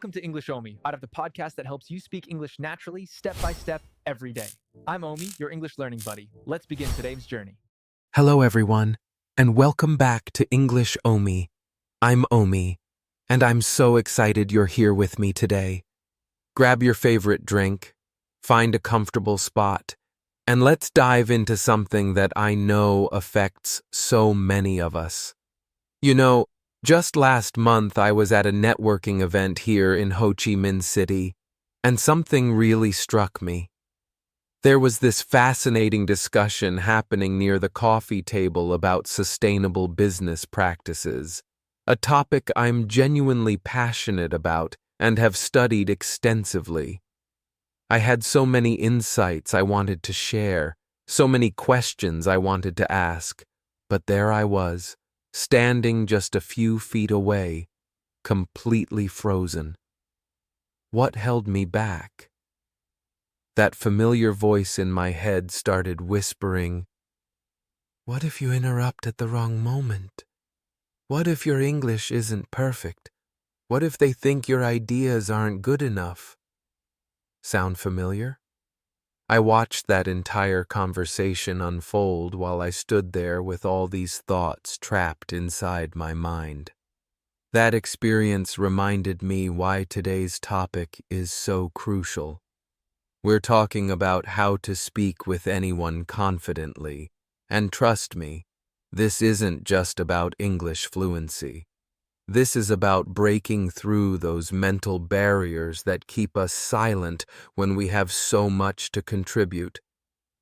Welcome to English Omy, out of the podcast that helps you speak English naturally, step by step, every day. I'm Omy, your English learning buddy. Let's begin today's journey. Hello, everyone, and welcome back to English Omy. I'm Omy, and I'm so excited you're here with me today. Grab your favorite drink, find a comfortable spot, and let's dive into something that I know affects so many of us. You know, just last month I was at a networking event here in Ho Chi Minh City, and something really struck me. There was this fascinating discussion happening near the coffee table about sustainable business practices, a topic I'm genuinely passionate about and have studied extensively. I had so many insights I wanted to share, so many questions I wanted to ask, but there I was, standing just a few feet away, completely frozen. What held me back? That familiar voice in my head started whispering, "What if you interrupt at the wrong moment? What if your English isn't perfect? What if they think your ideas aren't good enough?" Sound familiar? I watched that entire conversation unfold while I stood there with all these thoughts trapped inside my mind. That experience reminded me why today's topic is so crucial. We're talking about how to speak with anyone confidently, and trust me, this isn't just about English fluency. This is about breaking through those mental barriers that keep us silent when we have so much to contribute.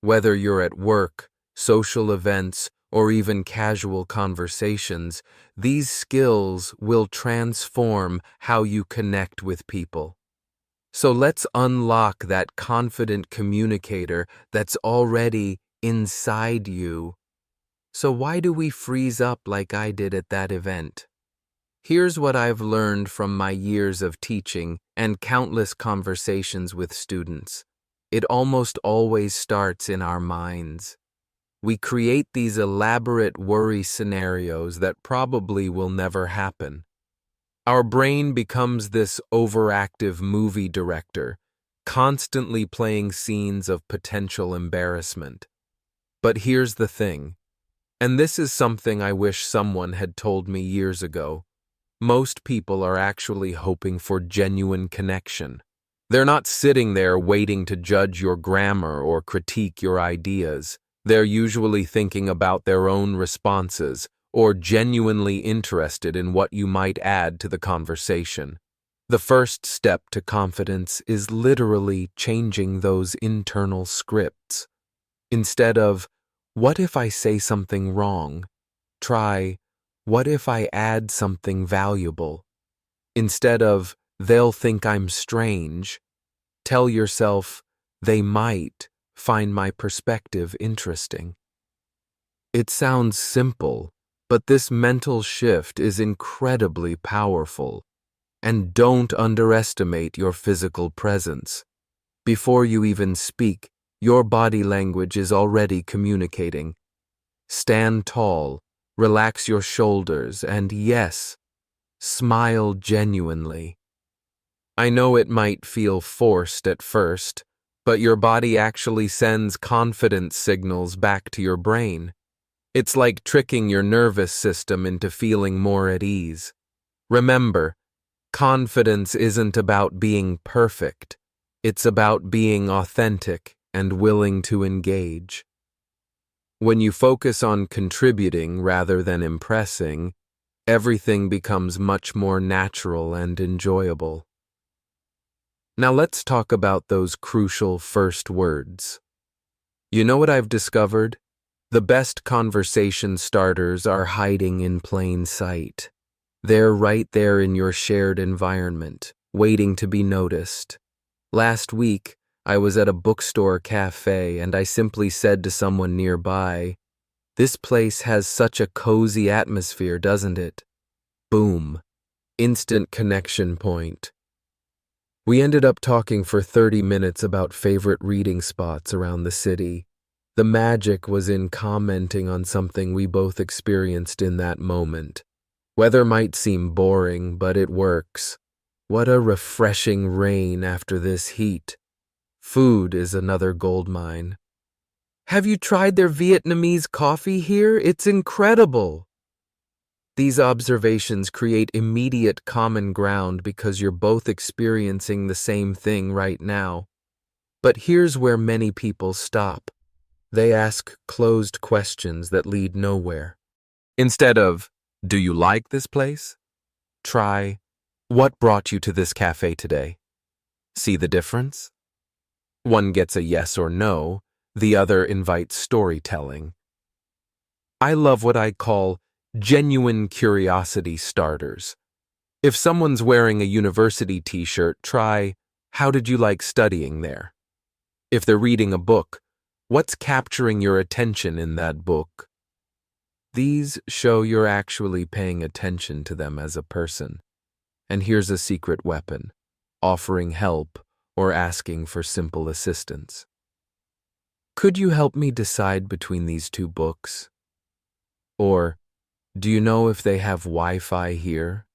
Whether you're at work, social events, or even casual conversations, these skills will transform how you connect with people. So let's unlock that confident communicator that's already inside you. So why do we freeze up like I did at that event? Here's what I've learned from my years of teaching and countless conversations with students. It almost always starts in our minds. We create these elaborate worry scenarios that probably will never happen. Our brain becomes this overactive movie director, constantly playing scenes of potential embarrassment. But here's the thing, and this is something I wish someone had told me years ago. Most people are actually hoping for genuine connection. They're not sitting there waiting to judge your grammar or critique your ideas. They're usually thinking about their own responses or genuinely interested in what you might add to the conversation. The first step to confidence is literally changing those internal scripts. Instead of, "What if I say something wrong?" try, "What if I add something valuable?" Instead of, "They'll think I'm strange," tell yourself, "They might find my perspective interesting." It sounds simple, but this mental shift is incredibly powerful. And don't underestimate your physical presence. Before you even speak, your body language is already communicating. Stand tall. Relax your shoulders, and yes, smile genuinely. I know it might feel forced at first, but your body actually sends confidence signals back to your brain. It's like tricking your nervous system into feeling more at ease. Remember, confidence isn't about being perfect. It's about being authentic and willing to engage. When you focus on contributing rather than impressing, everything becomes much more natural and enjoyable. Now let's talk about those crucial first words. You know what I've discovered? The best conversation starters are hiding in plain sight. They're right there in your shared environment, waiting to be noticed. Last week, I was at a bookstore cafe and I simply said to someone nearby, "This place has such a cozy atmosphere, doesn't it?" Boom. Instant connection point. We ended up talking for 30 minutes about favorite reading spots around the city. The magic was in commenting on something we both experienced in that moment. Weather might seem boring, but it works. What a refreshing rain after this heat. Food is another gold mine. Have you tried their Vietnamese coffee here? It's incredible. These observations create immediate common ground because you're both experiencing the same thing right now. But here's where many people stop. They ask closed questions that lead nowhere. Instead of, "Do you like this place?" try, "What brought you to this cafe today?" See the difference? One gets a yes or no, the other invites storytelling. I love what I call genuine curiosity starters. If someone's wearing a university t-shirt, try, "How did you like studying there?" If they're reading a book, what's capturing your attention in that book? These show you're actually paying attention to them as a person. And here's a secret weapon: offering help or asking for simple assistance. Could you help me decide between these two books? Or, do you know if they have Wi-Fi here?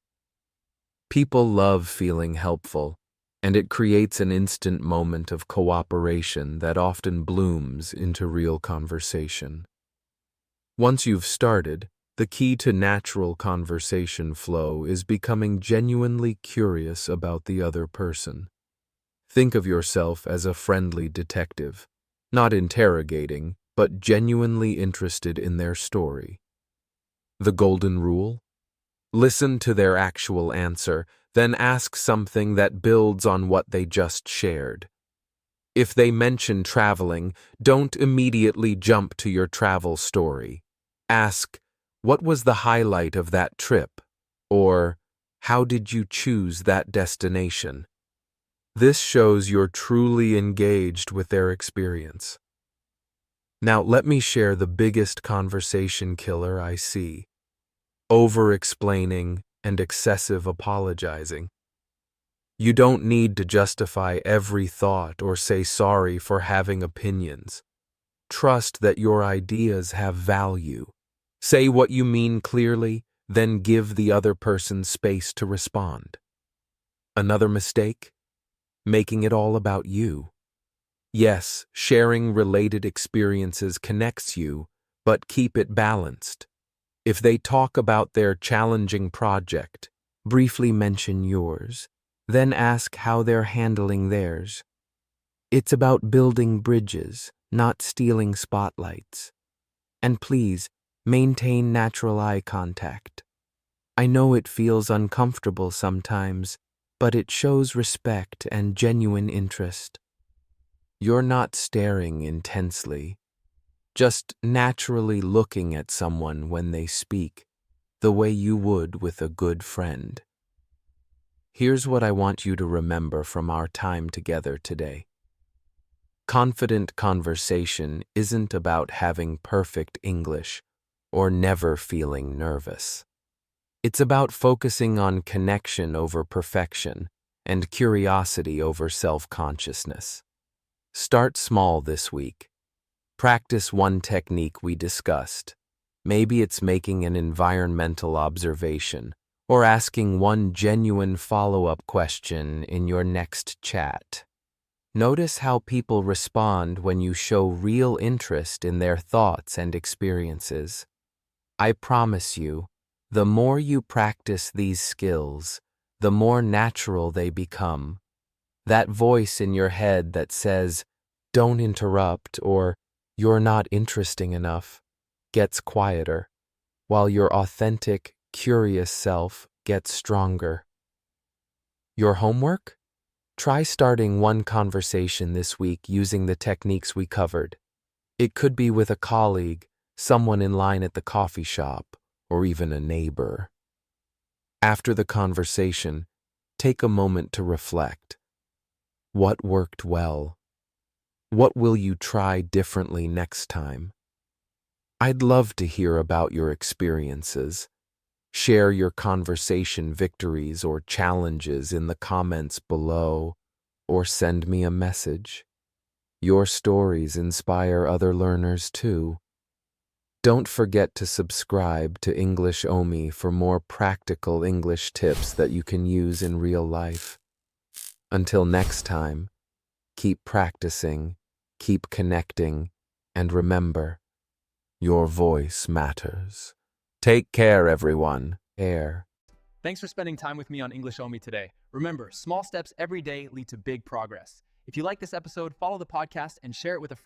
People love feeling helpful, and it creates an instant moment of cooperation that often blooms into real conversation. Once you've started, the key to natural conversation flow is becoming genuinely curious about the other person. Think of yourself as a friendly detective, not interrogating, but genuinely interested in their story. The golden rule? Listen to their actual answer, then ask something that builds on what they just shared. If they mention traveling, don't immediately jump to your travel story. Ask, "What was the highlight of that trip?" Or, "How did you choose that destination?" This shows you're truly engaged with their experience. Now let me share the biggest conversation killer I see: over-explaining and excessive apologizing. You don't need to justify every thought or say sorry for having opinions. Trust that your ideas have value. Say what you mean clearly, then give the other person space to respond. Another mistake? Making it all about you. Yes, sharing related experiences connects you, but keep it balanced. If they talk about their challenging project, briefly mention yours, then ask how they're handling theirs. It's about building bridges, not stealing spotlights. And please, maintain natural eye contact. I know it feels uncomfortable sometimes, but it shows respect and genuine interest. You're not staring intensely, just naturally looking at someone when they speak, the way you would with a good friend. Here's what I want you to remember from our time together today. Confident conversation isn't about having perfect English or never feeling nervous. It's about focusing on connection over perfection and curiosity over self-consciousness. Start small this week. Practice one technique we discussed. Maybe it's making an environmental observation or asking one genuine follow-up question in your next chat. Notice how people respond when you show real interest in their thoughts and experiences. I promise you, the more you practice these skills, the more natural they become. That voice in your head that says, "Don't interrupt," or "You're not interesting enough," gets quieter, while your authentic, curious self gets stronger. Your homework? Try starting one conversation this week using the techniques we covered. It could be with a colleague, someone in line at the coffee shop, or even a neighbor. After the conversation, take a moment to reflect. What worked well? What will you try differently next time? I'd love to hear about your experiences. Share your conversation victories or challenges in the comments below, or send me a message. Your stories inspire other learners too. Don't forget to subscribe to English Omy for more practical English tips that you can use in real life. Until next time, keep practicing, keep connecting, and remember, your voice matters. Take care, everyone. Thanks for spending time with me on English Omy today. Remember, small steps every day lead to big progress. If you like this episode, follow the podcast and share it with a friend.